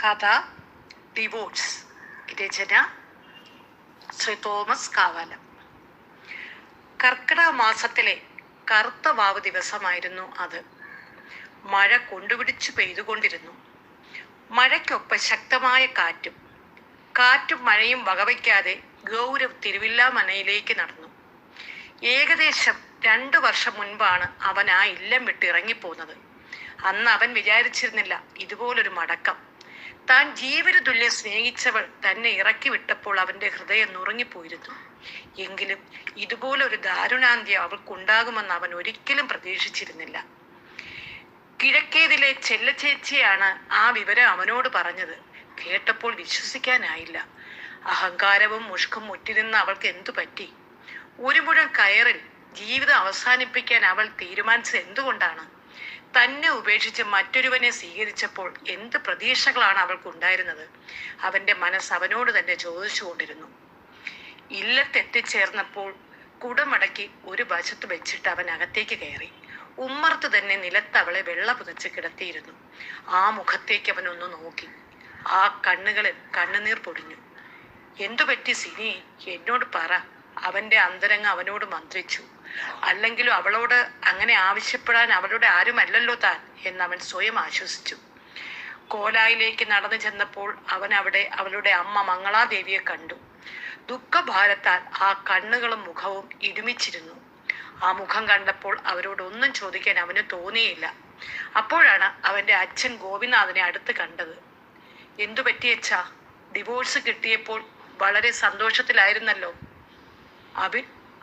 കഥ ഡിവോഴ്സ്. രചന ശ്രീ തോമസ് കാവാലം. കർക്കിടക മാസത്തിലെ കറുത്ത വാവ് ദിവസമായിരുന്നു അത്. മഴ കൊണ്ടുപിടിച്ചു പെയ്തുകൊണ്ടിരുന്നു. മഴയ്ക്കൊപ്പം ശക്തമായ കാറ്റും മഴയും വകവയ്ക്കാതെ ഗൗരവ് തിരുവില്ലാമനയിലേക്ക് നടന്നു. ഏകദേശം 2 വർഷം മുൻപാണ് അവൻ ആ ഇല്ലം വിട്ട് ഇറങ്ങിപ്പോകുന്നത്. അന്ന് അവൻ വിചാരിച്ചിരുന്നില്ല ഇതുപോലൊരു മടക്കം. താൻ ജീവന് തുല്യം സ്നേഹിച്ചവൾ തന്നെ ഇറക്കി വിട്ടപ്പോൾ അവന്റെ ഹൃദയം നുറുങ്ങിപ്പോയിരുന്നു. എങ്കിലും ഇതുപോലൊരു ദാരുണാന്ത്യം അവൾക്കുണ്ടാകുമെന്ന് അവൻ ഒരിക്കലും പ്രതീക്ഷിച്ചിരുന്നില്ല. കിഴക്കേതിലെ ചെല്ലച്ചേച്ചിയാണ് ആ വിവരം അവനോട് പറഞ്ഞത്. കേട്ടപ്പോൾ വിശ്വസിക്കാനായില്ല. അഹങ്കാരവും മുഷ്കും മുറ്റിനിന്ന് അവൾക്ക് എന്തു പറ്റി? ഒരു മുഴം കയറിൽ ജീവിതം അവസാനിപ്പിക്കാൻ അവൾ തീരുമാനിച്ചത് എന്തുകൊണ്ടാണ്? തന്നെ ഉപേക്ഷിച്ച് മറ്റൊരുവനെ സ്വീകരിച്ചപ്പോൾ എന്ത് പ്രതീക്ഷകളാണ് അവൾക്കുണ്ടായിരുന്നത്? അവന്റെ മനസ്സ് അവനോട് തന്നെ ചോദിച്ചുകൊണ്ടിരുന്നു. ഇല്ലത്തെത്തിച്ചേർന്നപ്പോൾ കുടമടക്കി ഒരു വശത്ത് വെച്ചിട്ട് അവൻ അകത്തേക്ക് കയറി. ഉമ്മർത്ത് തന്നെ നിലത്ത് അവളെ വെള്ള പുതച്ച് കിടത്തിയിരുന്നു. ആ മുഖത്തേക്ക് അവൻ ഒന്ന് നോക്കി. ആ കണ്ണുകളിൽ കണ്ണുനീർ പൊടിഞ്ഞു. എന്തു പറ്റി സിനി? എന്നോട് പറ. അവന്റെ അന്തരംഗം അവനോട് മന്ത്രിച്ചു. അല്ലെങ്കിലും അവളോട് അങ്ങനെ ആവശ്യപ്പെടാൻ അവളുടെ ആരുമല്ലല്ലോ താൻ എന്നവൻ സ്വയം ആശ്വസിച്ചു. കോലായിലേക്ക് നടന്നു ചെന്നപ്പോൾ അവൻ അവിടെ അവളുടെ അമ്മ മംഗളാദേവിയെ കണ്ടു. ദുഃഖഭാരത്താൽ ആ കണ്ണുകളും മുഖവും ഇടുമിച്ചിരുന്നു. ആ മുഖം കണ്ടപ്പോൾ അവരോടൊന്നും ചോദിക്കാൻ അവന് തോന്നിയില്ല. അപ്പോഴാണ് അവന്റെ അച്ഛൻ ഗോപിനാഥനെ അടുത്ത് കണ്ടത്. എന്തു പറ്റിയച്ചാ? ഡിവോഴ്സ് കിട്ടിയപ്പോൾ വളരെ സന്തോഷത്തിലായിരുന്നല്ലോ.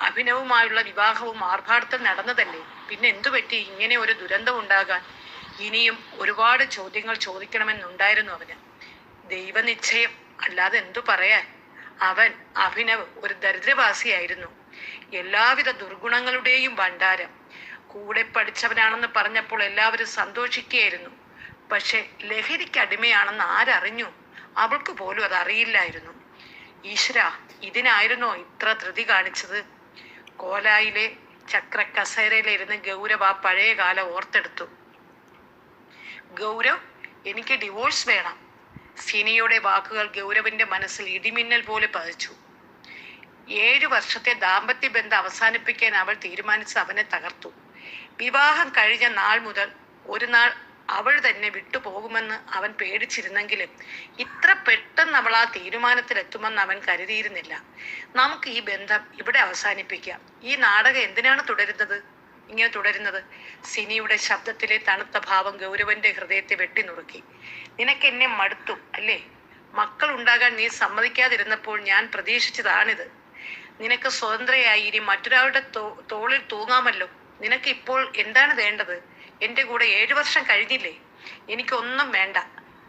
അഭിനവുമായുള്ള വിവാഹവും ആർഭാടത്തിൽ നടന്നതല്ലേ. പിന്നെ എന്തു പറ്റി ഇങ്ങനെ ഒരു ദുരന്തം ഉണ്ടാകാൻ? ഇനിയും ഒരുപാട് ചോദ്യങ്ങൾ ചോദിക്കണമെന്നുണ്ടായിരുന്നു അവന്. ദൈവനിശ്ചയം, അല്ലാതെ എന്തു പറയാൻ. അഭിനവ് ഒരു ദരിദ്രവാസിയായിരുന്നു. എല്ലാവിധ ദുർഗുണങ്ങളുടെയും ഭണ്ഡാരം. കൂടെ പഠിച്ചവനാണെന്ന് പറഞ്ഞപ്പോൾ എല്ലാവരും സന്തോഷിക്കുകയായിരുന്നു. പക്ഷെ ലഹരിക്ക് അടിമയാണെന്ന് ആരറിഞ്ഞു? അവൾക്ക് പോലും അത് അറിയില്ലായിരുന്നു. ഈശ്വര, ഇതിനായിരുന്നോ ഇത്ര ധൃതി കാണിച്ചത്? കോലായിലെ ചക്രക്കസേരയിലിരുന്ന് ഗൗരവ് ആ പഴയ കാലം ഓർത്തെടുത്തു. ഗൗരവ്, എനിക്ക് ഡിവോഴ്സ് വേണം. സിനിയുടെ വാക്കുകൾ ഗൗരവിന്റെ മനസ്സിൽ ഇടിമിന്നൽ പോലെ പതിച്ചു. 7 വർഷത്തെ ദാമ്പത്യ ബന്ധം അവസാനിപ്പിക്കാൻ അവൾ തീരുമാനിച്ച് അവനെ തകർത്തു. വിവാഹം കഴിഞ്ഞ നാൾ മുതൽ ഒരു നാൾ അവൾ തന്നെ വിട്ടുപോകുമെന്ന് അവൻ പേടിച്ചിരുന്നെങ്കിലും ഇത്ര പെട്ടെന്ന് അവൾ ആ തീരുമാനത്തിലെത്തുമെന്ന് അവൻ കരുതിയിരുന്നില്ല. നമുക്ക് ഈ ബന്ധം ഇവിടെ അവസാനിപ്പിക്കാം. ഈ നാടകം എന്തിനാണ് ഇങ്ങനെ തുടരുന്നത്? സിനിയുടെ ശബ്ദത്തിലെ തണുത്ത ഭാവം ഗൗരവന്റെ ഹൃദയത്തെ വെട്ടിനുറുക്കി. നിനക്ക് എന്നെ മടുത്തു അല്ലേ? മക്കൾ ഉണ്ടാകാൻ നീ സമ്മതിക്കാതിരുന്നപ്പോൾ ഞാൻ പ്രതീക്ഷിച്ചതാണിത്. നിനക്ക് സ്വതന്ത്രയായി ഇനി മറ്റൊരാളുടെ തോളിൽ തൂങ്ങാമല്ലോ. നിനക്ക് ഇപ്പോൾ എന്താണ് വേണ്ടത്? എൻ്റെ കൂടെ 7 വർഷം കഴിഞ്ഞില്ലേ? എനിക്കൊന്നും വേണ്ട.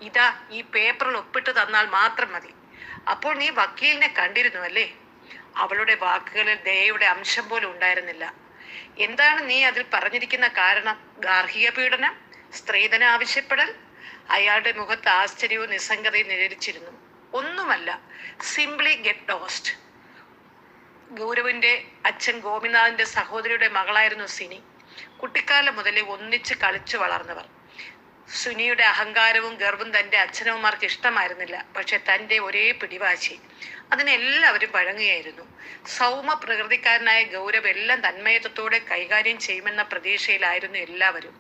ഇതാ ഈ പേപ്പറിൽ ഒപ്പിട്ട് തന്നാൽ മാത്രം മതി. അപ്പോൾ നീ വക്കീലിനെ കണ്ടിരുന്നു അല്ലേ? അവളുടെ വാക്കുകളിൽ ദയയുടെ അംശം പോലും ഉണ്ടായിരുന്നില്ല. എന്താണ് നീ അതിൽ പറഞ്ഞിരിക്കുന്ന കാരണം? ഗാർഹിക പീഡനം? സ്ത്രീധനം ആവശ്യപ്പെടൽ? അയാളുടെ മുഖത്ത് ആശ്ചര്യവും നിസ്സംഗതയും നിഴലിച്ചിരുന്നു. ഒന്നുമല്ല, സിംപ്ലി ഗെറ്റ് ലോസ്റ്റ്. ഗൗരവിന്റെ അച്ഛൻ ഗോപിനാഥിന്റെ സഹോദരിയുടെ മകളായിരുന്നു സിനി. കുട്ടിക്കാലം മുതലേ ഒന്നിച്ച് കളിച്ചു വളർന്നവർ. സുനിയുടെ അഹങ്കാരവും ഗർവും തന്റെ അച്ഛനമ്മമാർക്ക് ഇഷ്ടമായിരുന്നില്ല. പക്ഷെ തന്റെ ഒരേ പിടിവാശി, അതിനെല്ലാവരും വഴങ്ങുകയായിരുന്നു. സൗമ പ്രകൃതിക്കാരനായ ഗൗരവ് എല്ലാം തന്മയത്വത്തോടെ കൈകാര്യം ചെയ്യുമെന്ന പ്രതീക്ഷയിലായിരുന്നു എല്ലാവരും.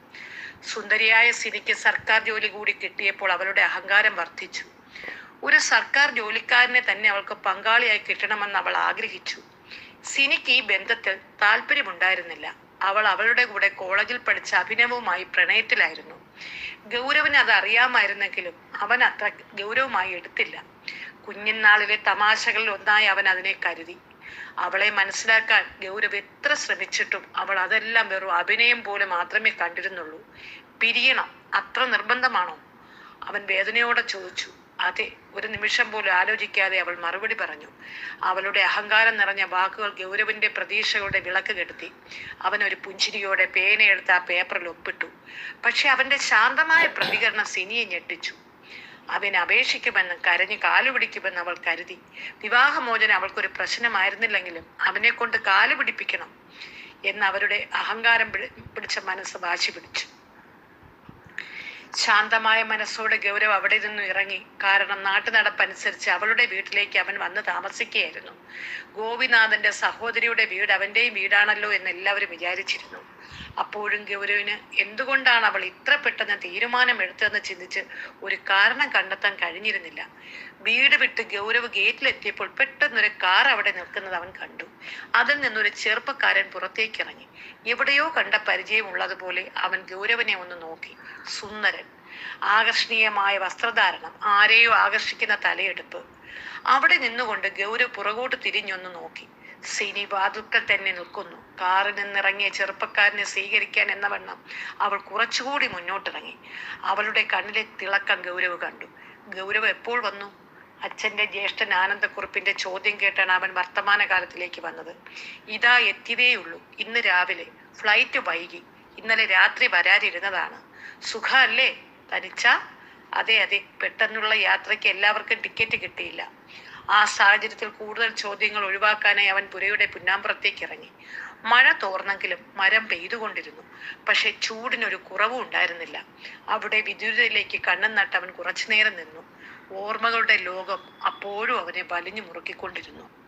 സുന്ദരിയായ സിനിക്ക് സർക്കാർ ജോലി കൂടി കിട്ടിയപ്പോൾ അവളുടെ അഹങ്കാരം വർദ്ധിച്ചു. ഒരു സർക്കാർ ജോലിക്കാരനെ തന്നെ അവൾക്ക് പങ്കാളിയായി കിട്ടണമെന്ന് അവൾ ആഗ്രഹിച്ചു. സിനിക്ക് ഈ ബന്ധത്തിൽ താല്പര്യമുണ്ടായിരുന്നില്ല. അവൾ അവളുടെ കൂടെ കോളേജിൽ പഠിച്ച അഭിനവുമായി പ്രണയത്തിലായിരുന്നു. ഗൗരവിന് അത് അറിയാമായിരുന്നെങ്കിലും അവൻ അത്ര ഗൗരവമായി എടുത്തില്ല. കുഞ്ഞിനാളിലെ തമാശകളിൽ ഒന്നായി അവൻ അതിനെ കരുതി. അവളെ മനസ്സിലാക്കാൻ ഗൗരവ് എത്ര ശ്രമിച്ചിട്ടും അവൾ അതെല്ലാം വെറും അഭിനയം പോലെ മാത്രമേ കണ്ടിരുന്നുള്ളൂ. പിരിയണം, അത്ര നിർബന്ധമാണോ? അവൻ വേദനയോടെ ചോദിച്ചു. അതെ. ഒരു നിമിഷം പോലും ആലോചിക്കാതെ അവൾ മറുപടി പറഞ്ഞു. അവളുടെ അഹങ്കാരം നിറഞ്ഞ വാക്കുകൾ ഗൗരവിന്റെ പ്രതീക്ഷകളുടെ വിളക്ക് കെടുത്തി. അവൻ ഒരു പുഞ്ചിരിയോടെ പേനയെടുത്ത് ആ പേപ്പറിൽ ഒപ്പിട്ടു. പക്ഷെ അവന്റെ ശാന്തമായ പ്രതികരണം സിനിയെ ഞെട്ടിച്ചു. അവൻ അപേക്ഷിക്കുമെന്ന് കരഞ്ഞ് കാലുപിടിക്കുമെന്ന് അവൾ കരുതി. വിവാഹമോചനം അവൾക്കൊരു പ്രശ്നമായിരുന്നില്ലെങ്കിലും അവനെ കൊണ്ട് കാലുപിടിപ്പിക്കണം എന്ന് അവരുടെ അഹങ്കാരം പിടിച്ച മനസ്സ് വാശി പിടിച്ചു. ശാന്തമായ മനസ്സോടെ ഗൗരവ് അവിടെ നിന്നും ഇറങ്ങി. കാരണം നാട്ടുനടപ്പനുസരിച്ച് അവളുടെ വീട്ടിലേക്ക് അവൻ വന്ന് താമസിക്കുകയായിരുന്നു. ഗോപിനാഥന്റെ സഹോദരിയുടെ വീട് അവന്റെയും വീടാണല്ലോ എന്ന് എല്ലാവരും വിചാരിച്ചിരുന്നു. അപ്പോഴും ഗൗരവിന് എന്തുകൊണ്ടാണ് അവൾ ഇത്ര പെട്ടെന്ന് തീരുമാനം എടുത്തതെന്ന് ചിന്തിച്ച് ഒരു കാരണം കണ്ടെത്താൻ കഴിഞ്ഞിരുന്നില്ല. വീട് വിട്ട് ഗൗരവ് ഗേറ്റിലെത്തിയപ്പോൾ പെട്ടെന്നൊരു കാർ അവിടെ നിൽക്കുന്നത് അവൻ കണ്ടു. അതിൽ നിന്നൊരു ചെറുപ്പക്കാരൻ പുറത്തേക്ക് ഇറങ്ങി. എവിടെയോ കണ്ട പരിചയമുള്ളതുപോലെ അവൻ ഗൗരവിനെ ഒന്ന് നോക്കി. സുന്ദരൻ, ആകർഷണീയമായ വസ്ത്രധാരണം, ആരെയോ ആകർഷിക്കുന്ന തലയെടുപ്പ്. അവിടെ നിന്നുകൊണ്ട് ഗൗരവ് പുറകോട്ട് തിരിഞ്ഞൊന്ന് നോക്കി. സിനി വാതുക്കൽ തന്നെ നിൽക്കുന്നു. കാറിൽ നിന്നിറങ്ങിയ ചെറുപ്പക്കാരനെ സ്വീകരിക്കാൻ എന്ന വണ്ണം അവൾ കുറച്ചുകൂടി മുന്നോട്ടിറങ്ങി. അവളുടെ കണ്ണിലെ തിളക്കം ഗൗരവ് കണ്ടു. ഗൗരവ് എപ്പോൾ വന്നു? അച്ഛന്റെ ജ്യേഷ്ഠൻ ആനന്ദക്കുറുപ്പിന്റെ ചോദ്യം കേട്ടാണ് അവൻ വർത്തമാനകാലത്തിലേക്ക് വന്നത്. ഇതാ എത്തിയതേയുള്ളൂ. ഇന്ന് രാവിലെ. ഫ്ലൈറ്റ് വൈകി. ഇന്നലെ രാത്രി വരാനിരുന്നതാണ്. സുഖ അല്ലേ? തനിച്ച? അതെ അതെ. പെട്ടെന്നുള്ള യാത്രയ്ക്ക് എല്ലാവർക്കും ടിക്കറ്റ് കിട്ടിയില്ല. ആ സാഹചര്യത്തിൽ കൂടുതൽ ചോദ്യങ്ങൾ ഒഴിവാക്കാനായി അവൻ പുരയുടെ പിന്നാമ്പുറത്തേക്ക് ഇറങ്ങി. മഴ തോർന്നെങ്കിലും മരം പെയ്തുകൊണ്ടിരുന്നു. പക്ഷെ ചൂടിനൊരു കുറവും ഉണ്ടായിരുന്നില്ല. അവിടെ വിദൂരതയിലേക്ക് കണ്ണും നട്ട് അവൻ കുറച്ചു നേരം നിന്നു. ഓർമ്മകളുടെ ലോകം അപ്പോഴും അവനെ വലിഞ്ഞു മുറുക്കിക്കൊണ്ടിരുന്നു.